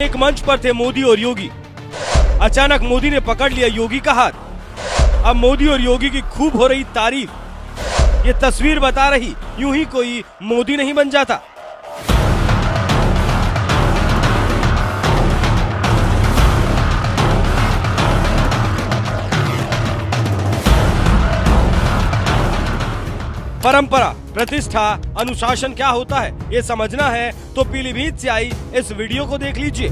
एक मंच पर थे मोदी और योगी। अचानक मोदी ने पकड़ लिया योगी का हाथ। अब मोदी और योगी की खूब हो रही तारीफ। ये तस्वीर बता रही यूं ही कोई मोदी नहीं बन जाता। परंपरा, प्रतिष्ठा, अनुशासन क्या होता है ये समझना है तो पीलीभीत से आई इस वीडियो को देख लीजिए।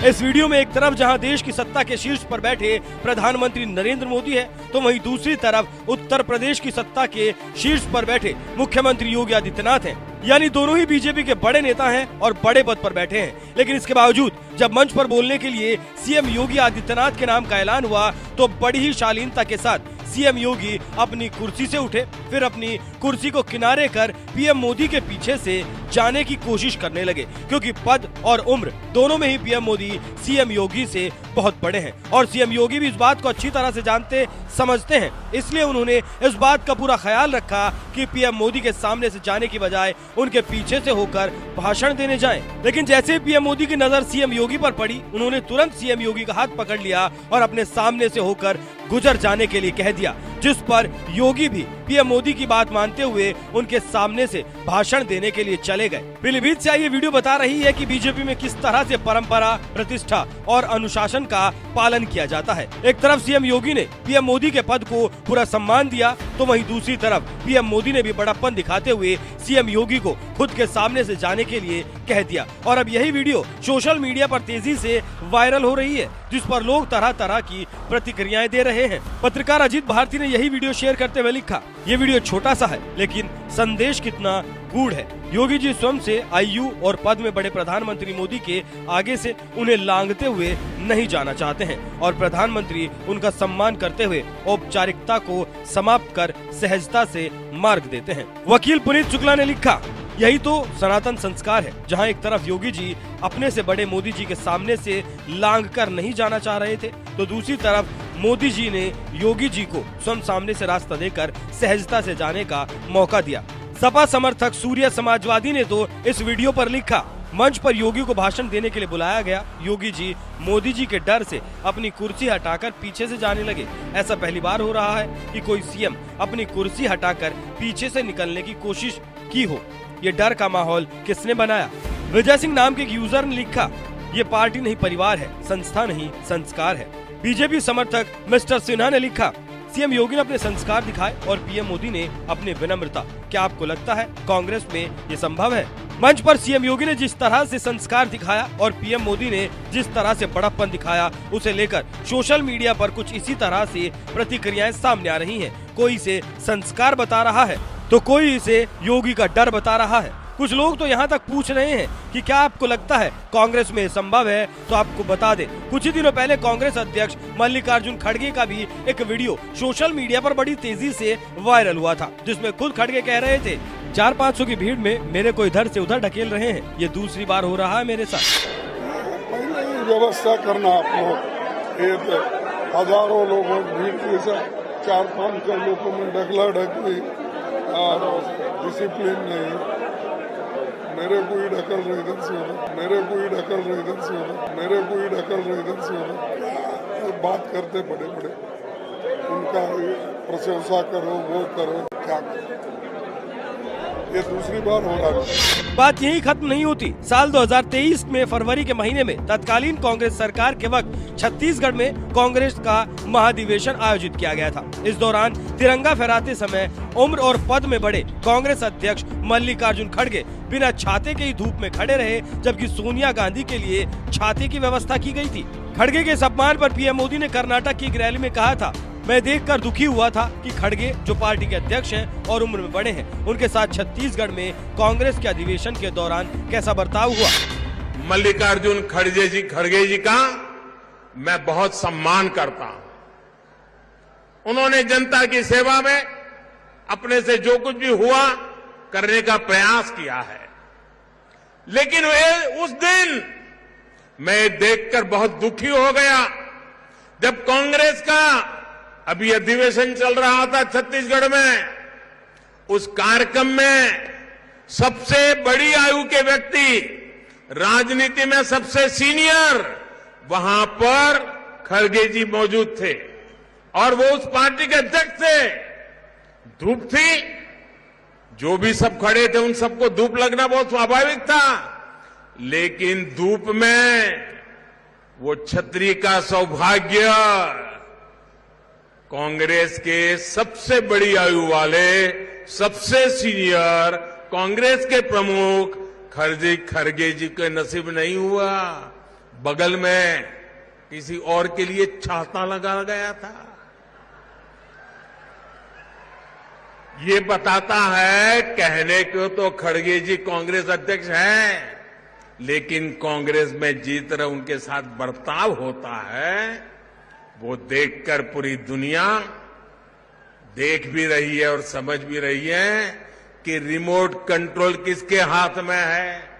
इस वीडियो में एक तरफ जहां देश की सत्ता के शीर्ष पर बैठे प्रधानमंत्री नरेंद्र मोदी है, तो वहीं दूसरी तरफ उत्तर प्रदेश की सत्ता के शीर्ष पर बैठे मुख्यमंत्री योगी आदित्यनाथ हैं। यानी दोनों ही बीजेपी के बड़े नेता हैं और बड़े पद पर बैठे हैं। लेकिन इसके बावजूद जब मंच पर बोलने के लिए सीएम योगी आदित्यनाथ के नाम का ऐलान हुआ तो बड़ी ही शालीनता के साथ सीएम योगी अपनी कुर्सी से उठे, फिर अपनी कुर्सी को किनारे कर पीएम मोदी के पीछे से जाने की कोशिश करने लगे, क्योंकि पद और उम्र दोनों में ही पीएम मोदी सीएम योगी से बहुत बड़े हैं और सीएम योगी भी इस बात को अच्छी तरह से जानते समझते हैं। इसलिए उन्होंने इस बात का पूरा ख्याल रखा कि पीएम मोदी के सामने से जाने की बजाय उनके पीछे से होकर भाषण देने जाएं। लेकिन जैसे पीएम मोदी की नजर सीएम योगी पर पड़ी, उन्होंने तुरंत सीएम योगी का हाथ पकड़ लिया और अपने सामने से होकर गुजर जाने के लिए कह दिया, जिस पर योगी भी पीएम मोदी की बात मानते हुए उनके सामने से भाषण देने के लिए चले गए। पीलीभीत से ये वीडियो बता रही है कि बीजेपी में किस तरह से परंपरा, प्रतिष्ठा और अनुशासन का पालन किया जाता है। एक तरफ सीएम योगी ने पीएम मोदी के पद को पूरा सम्मान दिया, तो वहीं दूसरी तरफ पीएम मोदी ने भी बड़प्पन दिखाते हुए सीएम योगी को खुद के सामने से जाने के लिए कह दिया। और अब यही वीडियो सोशल मीडिया पर तेजी से वायरल हो रही है, जिस पर लोग तरह तरह की प्रतिक्रियाएं दे रहे हैं। पत्रकार अजीत भारती ने यही वीडियो शेयर करते हुए लिखा, ये वीडियो छोटा सा है लेकिन संदेश कितना गूढ़ है। योगी जी स्वयं से आयु और पद में बड़े प्रधानमंत्री मोदी के आगे से उन्हें लांघते हुए नहीं जाना चाहते हैं और प्रधानमंत्री उनका सम्मान करते हुए औपचारिकता को समाप्त कर सहजता से मार्ग देते हैं। वकील पुनीत शुक्ला ने लिखा, यही तो सनातन संस्कार है, जहां एक तरफ योगी जी अपने से बड़े मोदी जी के सामने से लांघ कर नहीं जाना चाह रहे थे, तो दूसरी तरफ मोदी जी ने योगी जी को स्वयं सामने से रास्ता देकर सहजता से जाने का मौका दिया। सपा समर्थक सूर्य समाजवादी ने तो इस वीडियो पर लिखा, मंच पर योगी को भाषण देने के लिए बुलाया गया, योगी जी मोदी जी के डर से अपनी कुर्सी हटाकर पीछे से जाने लगे। ऐसा पहली बार हो रहा है कि कोई सीएम अपनी कुर्सी हटाकर पीछे से निकलने की कोशिश की हो। ये डर का माहौल किसने बनाया? विजय सिंह नाम के एक यूजर ने लिखा, ये पार्टी नहीं परिवार है, संस्था नहीं संस्कार है। बीजेपी समर्थक मिस्टर सिन्हा ने लिखा, सीएम योगी ने अपने संस्कार दिखाए और पीएम मोदी ने अपनी विनम्रता। क्या आपको लगता है कांग्रेस में ये संभव है? मंच पर सीएम योगी ने जिस तरह से संस्कार दिखाया और पीएम मोदी ने जिस तरह से बड़प्पन दिखाया, उसे लेकर सोशल मीडिया पर कुछ इसी तरह से प्रतिक्रियाएं सामने आ रही हैं। कोई इसे संस्कार बता रहा है तो कोई इसे योगी का डर बता रहा है। कुछ लोग तो यहाँ तक पूछ रहे हैं कि क्या आपको लगता है कांग्रेस में संभव है? तो आपको बता दें, कुछ ही दिनों पहले कांग्रेस अध्यक्ष मल्लिकार्जुन खड़गे का भी एक वीडियो सोशल मीडिया पर बड़ी तेजी से वायरल हुआ था, जिसमें खुद खड़गे कह रहे थे, 400-500 की भीड़ में मेरे को इधर से उधर ढकेल रहे हैं, ये दूसरी बार हो रहा है मेरे साथ। व्यवस्था करना आप लोग, हजारों लोगों भीड़ के साथ 400-500 लोगों में ढकला ढकली और डिसिप्लिन नहीं। मेरे को ही ढकल रहे इधर से उधर, मेरे को ही ढकल रहे इधर से उधर, मेरे को ही ढकल रहे इधर से उधर। बात करते बड़े बड़े, उनका प्रशंसा करो, वो करो, क्या करो, ये दूसरी बार हो रहा है। बात यही खत्म नहीं होती। साल 2023 में फरवरी के महीने में तत्कालीन कांग्रेस सरकार के वक्त छत्तीसगढ़ में कांग्रेस का महाधिवेशन आयोजित किया गया था। इस दौरान तिरंगा फहराते समय उम्र और पद में बड़े कांग्रेस अध्यक्ष मल्लिकार्जुन खड़गे बिना छाते के ही धूप में खड़े रहे, जबकि सोनिया गांधी के लिए छाते की व्यवस्था की गई थी। खड़गे के सम्मान पर पीएम मोदी ने कर्नाटक की एक रैली में कहा था, मैं देखकर दुखी हुआ था कि खड़गे जो पार्टी के अध्यक्ष हैं और उम्र में बड़े हैं, उनके साथ छत्तीसगढ़ में कांग्रेस के अधिवेशन के दौरान कैसा बर्ताव हुआ। मल्लिकार्जुन खड़गे जी का मैं बहुत सम्मान करता हूं। उन्होंने जनता की सेवा में अपने से जो कुछ भी हुआ करने का प्रयास किया है, लेकिन वे उस दिन मैं देखकर बहुत दुखी हो गया जब कांग्रेस का अभी अधिवेशन चल रहा था छत्तीसगढ़ में, उस कार्यक्रम में सबसे बड़ी आयु के व्यक्ति, राजनीति में सबसे सीनियर, वहां पर खड़गे जी मौजूद थे और वो उस पार्टी के अध्यक्ष थे। धूप थी, जो भी सब खड़े थे उन सबको धूप लगना बहुत स्वाभाविक था, लेकिन धूप में वो छतरी का सौभाग्य कांग्रेस के सबसे बड़ी आयु वाले, सबसे सीनियर कांग्रेस के प्रमुख खड़गे जी के नसीब नहीं हुआ। बगल में किसी और के लिए छाता लगा गया था। ये बताता है, कहने को तो खड़गे जी कांग्रेस अध्यक्ष हैं, लेकिन कांग्रेस में जिस तरह उनके साथ बर्ताव होता है वो देखकर पूरी दुनिया देख भी रही है और समझ भी रही है कि रिमोट कंट्रोल किसके हाथ में है।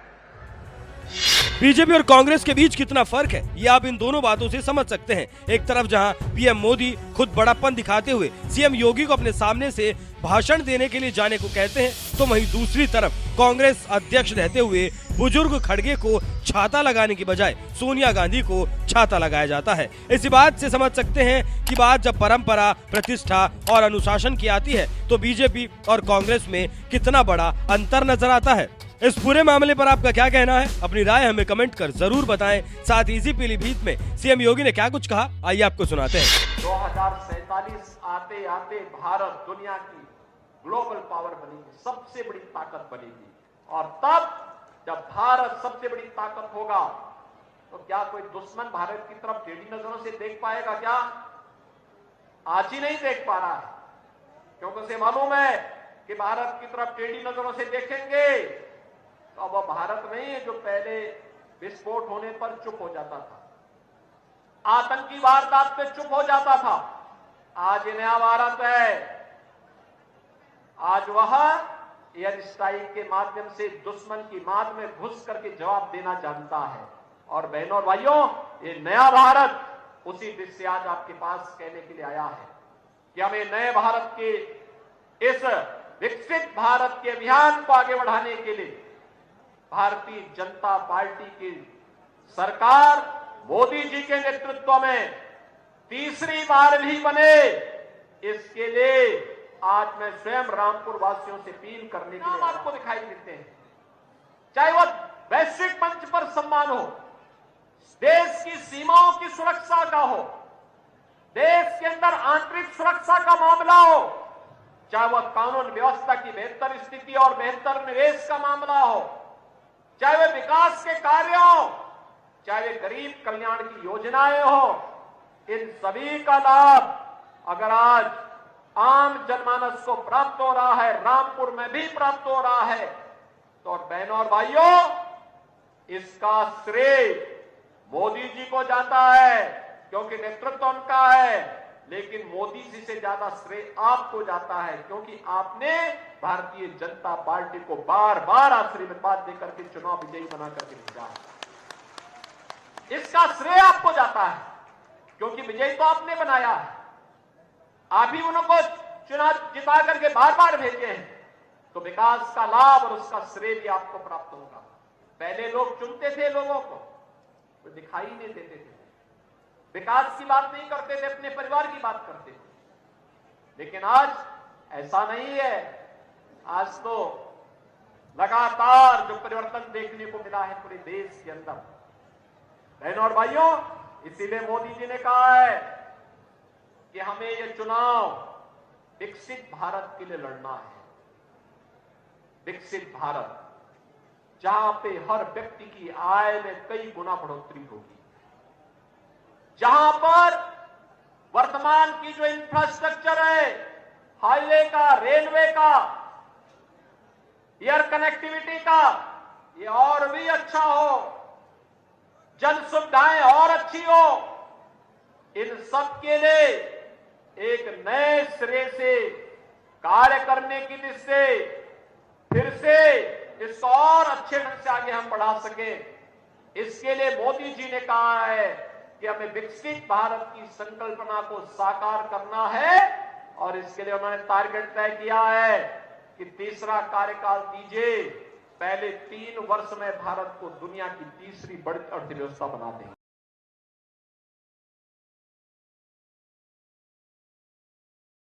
बीजेपी और कांग्रेस के बीच कितना फर्क है, ये आप इन दोनों बातों से समझ सकते हैं। एक तरफ जहां पीएम मोदी खुद बड़ापन दिखाते हुए सीएम योगी को अपने सामने से भाषण देने के लिए जाने को कहते हैं, तो वहीं दूसरी तरफ कांग्रेस अध्यक्ष रहते हुए बुजुर्ग खड़गे को छाता लगाने की बजाय सोनिया गांधी को छाता लगाया जाता है। इसी बात से समझ सकते हैं कि बात जब परंपरा, प्रतिष्ठा और अनुशासन की आती है तो बीजेपी और कांग्रेस में कितना बड़ा अंतर नजर आता है। इस पूरे मामले पर आपका क्या कहना है? अपनी राय हमें कमेंट कर जरूर बताएं। साथ ही इसी पीलीभीत में सीएम योगी ने क्या कुछ कहा, आइए आपको सुनाते हैं। 2047 आते आते भारत दुनिया की ग्लोबल पावर बनेगी, सबसे बड़ी ताकत बनेगी। और तब जब भारत सबसे बड़ी ताकत होगा तो क्या कोई दुश्मन भारत की तरफ टेढ़ी नजरों से देख पाएगा? क्या आज ही नहीं देख पा रहा है, क्योंकि उसे मालूम है कि भारत की तरफ टेढ़ी नजरों से देखेंगे तो अब वह भारत नहीं है जो पहले विस्फोट होने पर चुप हो जाता था, आतंकी वारदात पे चुप हो जाता था। आज ये नया भारत है, आज वह एयर स्ट्राइक के माध्यम से दुश्मन की माद में घुस करके जवाब देना जानता है। और बहनों और भाइयों, ये नया भारत उसी दृष्टि से आज आपके पास कहने के लिए आया है कि हमें नए भारत के इस विकसित भारत के अभियान को आगे बढ़ाने के लिए भारतीय जनता पार्टी की सरकार मोदी जी के नेतृत्व में तीसरी बार भी बने, इसके लिए आज मैं स्वयं रामपुर वासियों से अपील करने के लिए आपको दिखाई देते हैं। चाहे वह वैश्विक मंच पर सम्मान हो, देश की सीमाओं की सुरक्षा का हो, देश के अंदर आंतरिक सुरक्षा का मामला हो, चाहे वह कानून व्यवस्था की बेहतर स्थिति और बेहतर निवेश का मामला हो, चाहे वे विकास के कार्य हो, चाहे वे गरीब कल्याण की योजनाएं हो, इन सभी का लाभ अगर आज आम जनमानस को प्राप्त हो रहा है, रामपुर में भी प्राप्त हो रहा है, तो बहनों और भाइयों, इसका श्रेय मोदी जी को जाता है क्योंकि नेतृत्व उनका है, लेकिन मोदी जी से ज्यादा श्रेय आपको जाता है क्योंकि आपने भारतीय जनता पार्टी को बार बार आशीर्वाद देकर के चुनाव विजयी बना करके भेजा है। इसका श्रेय आपको जाता है क्योंकि विजयी तो आपने बनाया है, आप ही उनको चुनाव जिता करके बार बार भेजे हैं, तो विकास का लाभ और उसका श्रेय भी आपको प्राप्त होगा। पहले लोग चुनते थे लोगों को, वो दिखाई नहीं देते थे, विकास की बात नहीं करते थे, अपने परिवार की बात करते थे। लेकिन आज ऐसा नहीं है, आज तो लगातार जो परिवर्तन देखने को मिला है पूरे देश के अंदर। बहनों और भाइयों, इसीलिए मोदी जी ने कहा है कि हमें ये चुनाव विकसित भारत के लिए लड़ना है। विकसित भारत जहां पे हर व्यक्ति की आय में कई गुना बढ़ोतरी होगी, जहां पर वर्तमान की जो इंफ्रास्ट्रक्चर है, हाईवे का, रेलवे का, एयर कनेक्टिविटी का, ये और भी अच्छा हो, जन सुविधाएं और अच्छी हो, इन सब के लिए एक नए सिरे से कार्य करने की दृष्टि से फिर से इसको और अच्छे ढंग से आगे हम बढ़ा सके, इसके लिए मोदी जी ने कहा है कि हमें विकसित भारत की संकल्पना को साकार करना है और इसके लिए उन्होंने टारगेट तय किया है कि तीसरा कार्यकाल दीजिए, पहले 3 वर्ष में भारत को दुनिया की तीसरी बड़ी अर्थव्यवस्था बना देंगे।